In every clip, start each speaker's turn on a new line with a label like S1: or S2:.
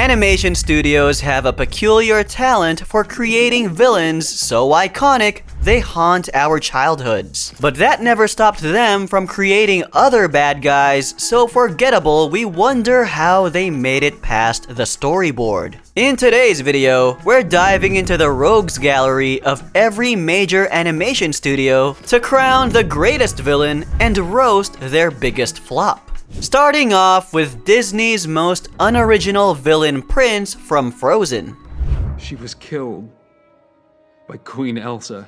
S1: Animation studios have a peculiar talent for creating villains so iconic they haunt our childhoods. But that never stopped them from creating other bad guys so forgettable we wonder how they made it past the storyboard. In today's video, we're diving into the rogues gallery of every major animation studio to crown the greatest villain and roast their biggest flop. Starting off with Disney's most unoriginal villain Prince from Frozen.
S2: She was killed by Queen Elsa.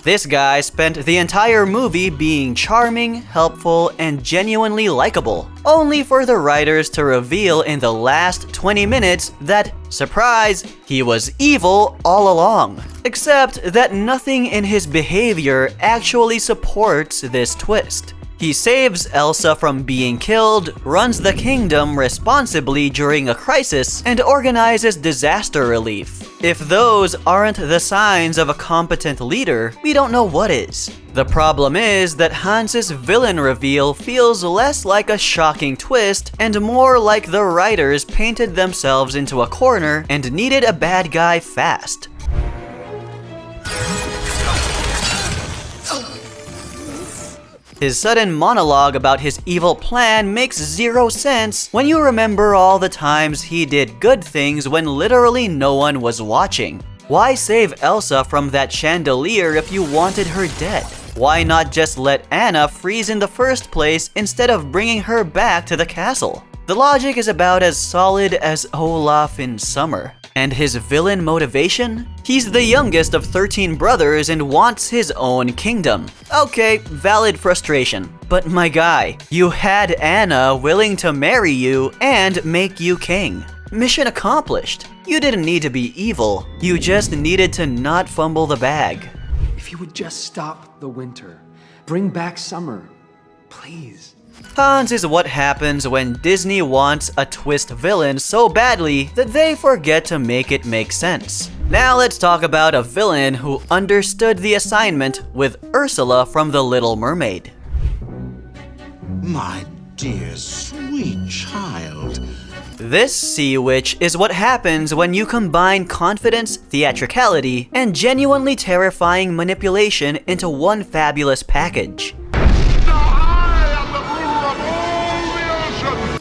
S1: This guy spent the entire movie being charming, helpful, and genuinely likable, only for the writers to reveal in the last 20 minutes that, surprise, he was evil all along. Except that nothing in his behavior actually supports this twist. He saves Elsa from being killed, runs the kingdom responsibly during a crisis, and organizes disaster relief. If those aren't the signs of a competent leader, we don't know what is. The problem is that Hans's villain reveal feels less like a shocking twist and more like the writers painted themselves into a corner and needed a bad guy fast. His sudden monologue about his evil plan makes zero sense when you remember all the times he did good things when literally no one was watching. Why save Elsa from that chandelier if you wanted her dead? Why not just let Anna freeze in the first place instead of bringing her back to the castle? The logic is about as solid as Olaf in summer. And his villain motivation? He's the youngest of 13 brothers and wants his own kingdom. Okay, valid frustration. But my guy, you had Anna willing to marry you and make you king. Mission accomplished. You didn't need to be evil. You just needed to not fumble the bag.
S2: If you would just stop the winter, bring back summer, please.
S1: Hans is what happens when Disney wants a twist villain so badly that they forget to make it make sense. Now let's talk about a villain who understood the assignment with Ursula from The Little Mermaid.
S3: My dear, sweet child.
S1: This sea witch is what happens when you combine confidence, theatricality, and genuinely terrifying manipulation into one fabulous package.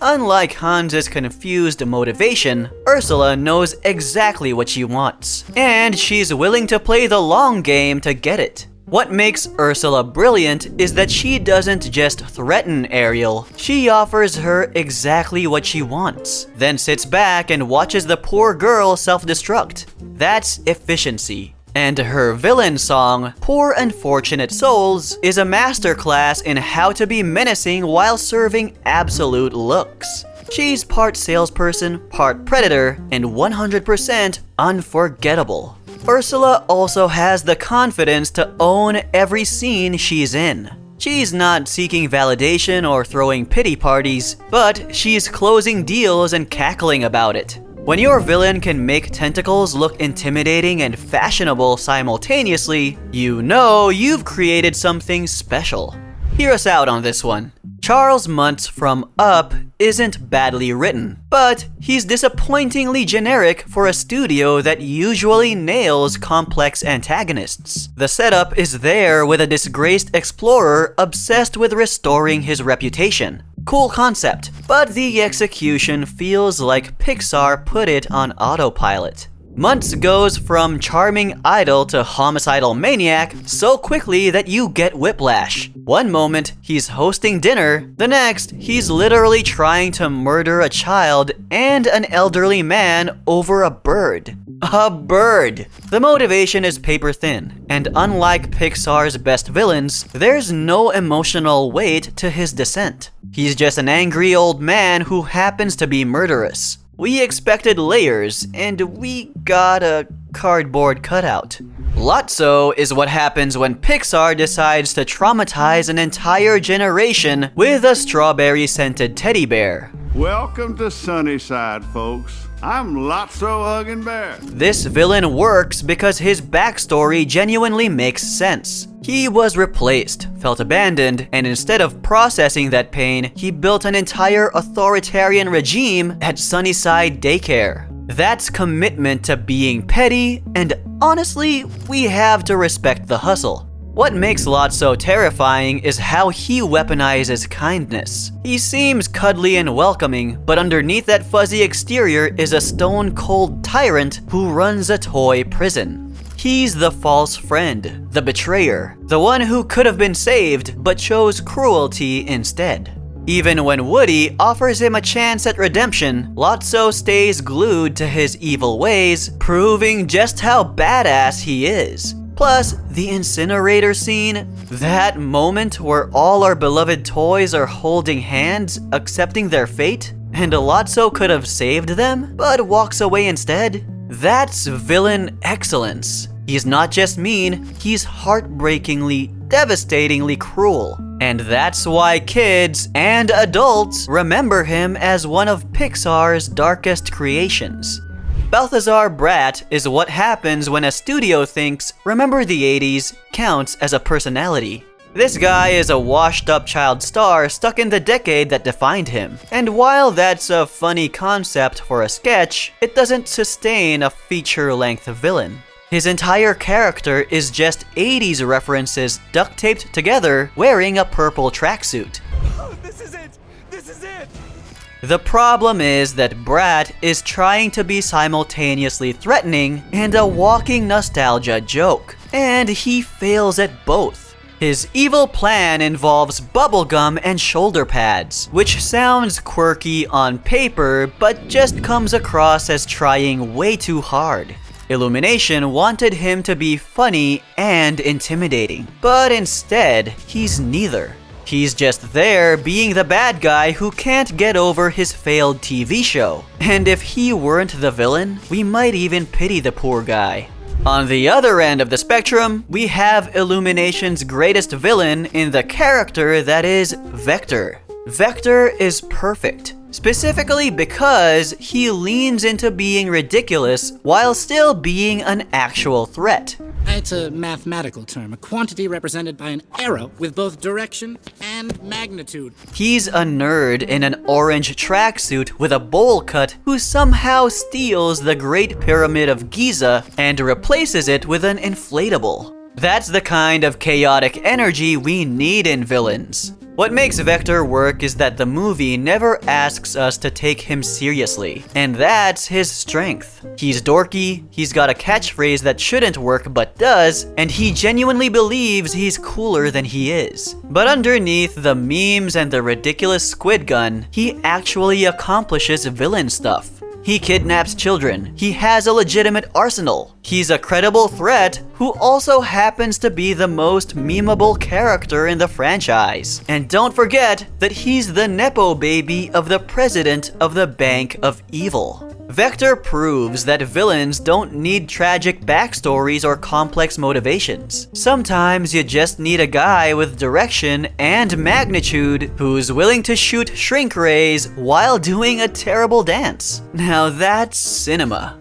S1: Unlike Hans's confused motivation, Ursula knows exactly what she wants, and she's willing to play the long game to get it. What makes Ursula brilliant is that she doesn't just threaten Ariel, she offers her exactly what she wants, then sits back and watches the poor girl self-destruct. That's efficiency. And her villain song, Poor Unfortunate Souls, is a masterclass in how to be menacing while serving absolute looks. She's part salesperson, part predator, and 100% unforgettable. Ursula also has the confidence to own every scene she's in. She's not seeking validation or throwing pity parties, but she's closing deals and cackling about it. When your villain can make tentacles look intimidating and fashionable simultaneously, you know you've created something special. Hear us out on this one. Charles Muntz from Up isn't badly written, but he's disappointingly generic for a studio that usually nails complex antagonists. The setup is there with a disgraced explorer obsessed with restoring his reputation. Cool concept, but the execution feels like Pixar put it on autopilot. Muntz goes from charming idol to homicidal maniac so quickly that you get whiplash. One moment, he's hosting dinner, the next, he's literally trying to murder a child and an elderly man over a bird. A bird! The motivation is paper thin, and unlike Pixar's best villains, there's no emotional weight to his descent. He's just an angry old man who happens to be murderous. We expected layers, and we got a cardboard cutout. Lotso is what happens when Pixar decides to traumatize an entire generation with a strawberry-scented teddy bear.
S4: Welcome to Sunnyside, folks. I'm Lotso Huggin' Bear.
S1: This villain works because his backstory genuinely makes sense. He was replaced, felt abandoned, and instead of processing that pain, he built an entire authoritarian regime at Sunnyside Daycare. That's commitment to being petty, and honestly, we have to respect the hustle. What makes Lot so terrifying is how he weaponizes kindness. He seems cuddly and welcoming, but underneath that fuzzy exterior is a stone-cold tyrant who runs a toy prison. He's the false friend, the betrayer, the one who could have been saved but chose cruelty instead. Even when Woody offers him a chance at redemption, Lotso stays glued to his evil ways, proving just how badass he is. Plus, the incinerator scene, that moment where all our beloved toys are holding hands, accepting their fate, and Lotso could have saved them, but walks away instead. That's villain excellence. He's not just mean, he's heartbreakingly, devastatingly cruel. And that's why kids and adults remember him as one of Pixar's darkest creations. Balthazar Brat is what happens when a studio thinks "Remember the 80s" counts as a personality. This guy is a washed-up child star stuck in the decade that defined him. And while that's a funny concept for a sketch, it doesn't sustain a feature-length villain. His entire character is just 80s references duct-taped together wearing a purple tracksuit.
S5: Oh, this is it! This is it!
S1: The problem is that Brat is trying to be simultaneously threatening and a walking nostalgia joke, and he fails at both. His evil plan involves bubblegum and shoulder pads, which sounds quirky on paper but just comes across as trying way too hard. Illumination wanted him to be funny and intimidating, but instead, he's neither. He's just there being the bad guy who can't get over his failed TV show. And if he weren't the villain, we might even pity the poor guy. On the other end of the spectrum, we have Illumination's greatest villain in the character that is Vector. Vector is perfect, specifically because he leans into being ridiculous while still being an actual threat.
S6: It's a mathematical term, a quantity represented by an arrow with both direction and magnitude.
S1: He's a nerd in an orange tracksuit with a bowl cut who somehow steals the Great Pyramid of Giza and replaces it with an inflatable. That's the kind of chaotic energy we need in villains. What makes Vector work is that the movie never asks us to take him seriously, and that's his strength. He's dorky, he's got a catchphrase that shouldn't work but does, and he genuinely believes he's cooler than he is. But underneath the memes and the ridiculous squid gun, he actually accomplishes villain stuff. He kidnaps children. He has a legitimate arsenal. He's a credible threat who also happens to be the most memeable character in the franchise. And don't forget that he's the nepo baby of the president of the Bank of Evil. Vector proves that villains don't need tragic backstories or complex motivations. Sometimes you just need a guy with direction and magnitude who's willing to shoot shrink rays while doing a terrible dance. Now that's cinema.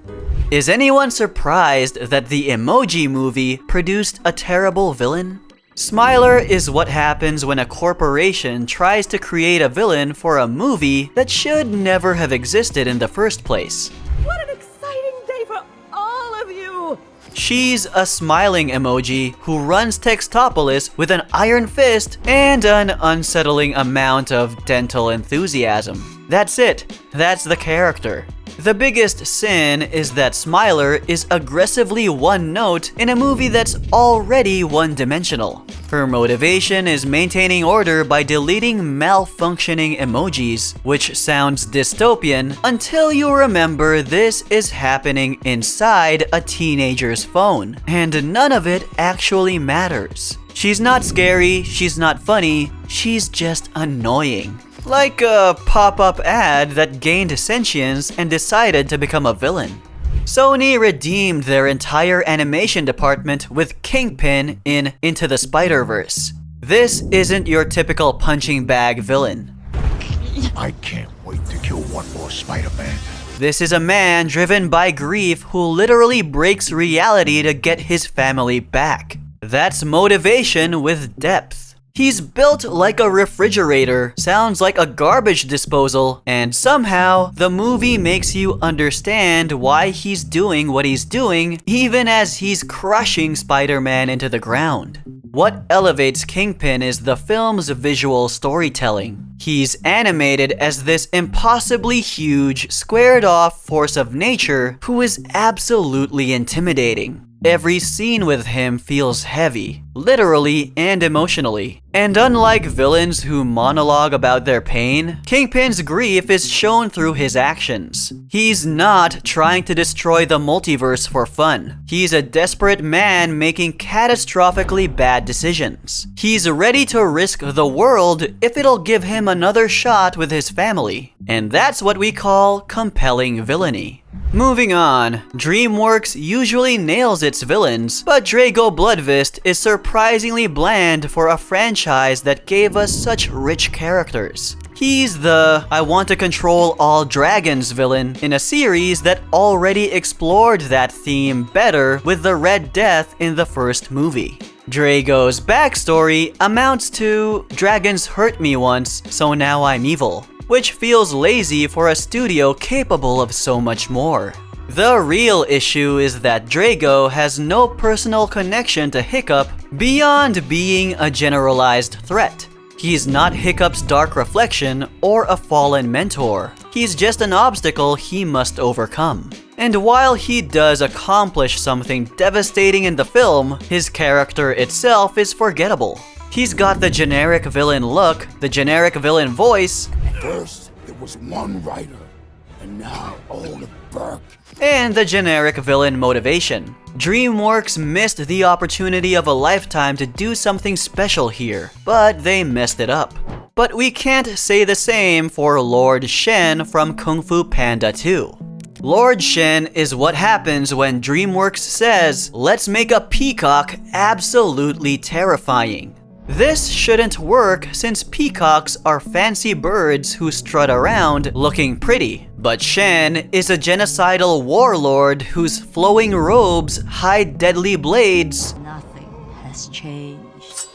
S1: Is anyone surprised that the Emoji Movie produced a terrible villain? Smiler is what happens when a corporation tries to create a villain for a movie that should never have existed in the first place.
S7: What an exciting day for all of you!
S1: She's a smiling emoji who runs Textopolis with an iron fist and an unsettling amount of dental enthusiasm. That's it. That's the character. The biggest sin is that Smiler is aggressively one note in a movie that's already one-dimensional. Her motivation is maintaining order by deleting malfunctioning emojis, which sounds dystopian until you remember this is happening inside a teenager's phone, and none of it actually matters. She's not scary, she's not funny, she's just annoying. Like a pop-up ad that gained sentience and decided to become a villain. Sony redeemed their entire animation department with Kingpin in Into the Spider-Verse. This isn't your typical punching bag villain.
S8: I can't wait to kill one more Spider-Man.
S1: This is a man driven by grief who literally breaks reality to get his family back. That's motivation with depth. He's built like a refrigerator, sounds like a garbage disposal, and somehow the movie makes you understand why he's doing what he's doing, even as he's crushing Spider-Man into the ground. What elevates Kingpin is the film's visual storytelling. He's animated as this impossibly huge, squared-off force of nature who is absolutely intimidating. Every scene with him feels heavy, literally and emotionally. And unlike villains who monologue about their pain, Kingpin's grief is shown through his actions. He's not trying to destroy the multiverse for fun. He's a desperate man making catastrophically bad decisions. He's ready to risk the world if it'll give him another shot with his family. And that's what we call compelling villainy. Moving on, DreamWorks usually nails its villains, but Drago Bloodfist is surprisingly bland for a franchise that gave us such rich characters. He's the I want to control all dragons villain in a series that already explored that theme better with the Red Death in the first movie. Drago's backstory amounts to dragons hurt me once, so now I'm evil, which feels lazy for a studio capable of so much more. The real issue is that Drago has no personal connection to Hiccup beyond being a generalized threat. He's not Hiccup's dark reflection or a fallen mentor. He's just an obstacle he must overcome. And while he does accomplish something devastating in the film, his character itself is forgettable. He's got the generic villain look, the generic villain voice,
S8: First, there was one writer, and now all of Burke.
S1: and the generic villain motivation. DreamWorks missed the opportunity of a lifetime to do something special here, but they messed it up. But we can't say the same for Lord Shen from Kung Fu Panda 2. Lord Shen is what happens when DreamWorks says, let's make a peacock absolutely terrifying. This shouldn't work since peacocks are fancy birds who strut around looking pretty. But Shen is a genocidal warlord whose flowing robes hide deadly blades.
S7: Nothing has changed.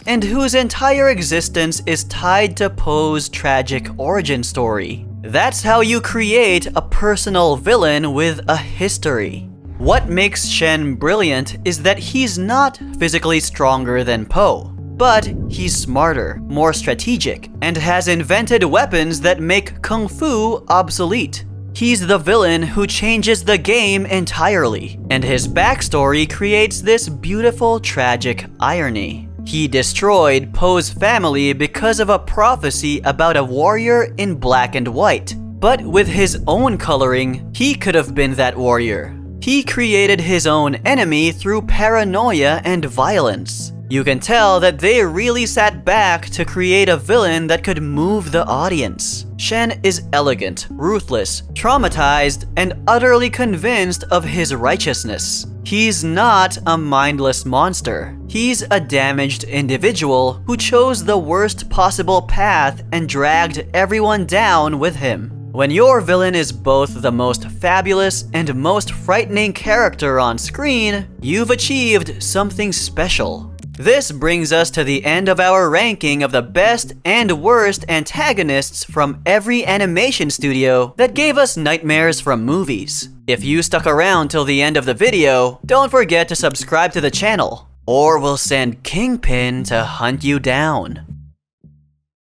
S1: And whose entire existence is tied to Poe's tragic origin story. That's how you create a personal villain with a history. What makes Shen brilliant is that he's not physically stronger than Poe, but he's smarter, more strategic, and has invented weapons that make Kung Fu obsolete. He's the villain who changes the game entirely, and his backstory creates this beautiful, tragic irony. He destroyed Poe's family because of a prophecy about a warrior in black and white, but with his own coloring, he could have been that warrior. He created his own enemy through paranoia and violence. You can tell that they really sat back to create a villain that could move the audience. Shen is elegant, ruthless, traumatized, and utterly convinced of his righteousness. He's not a mindless monster. He's a damaged individual who chose the worst possible path and dragged everyone down with him. When your villain is both the most fabulous and most frightening character on screen, you've achieved something special. This brings us to the end of our ranking of the best and worst antagonists from every animation studio that gave us nightmares from movies. If you stuck around till the end of the video, don't forget to subscribe to the channel, or we'll send Kingpin to hunt you down.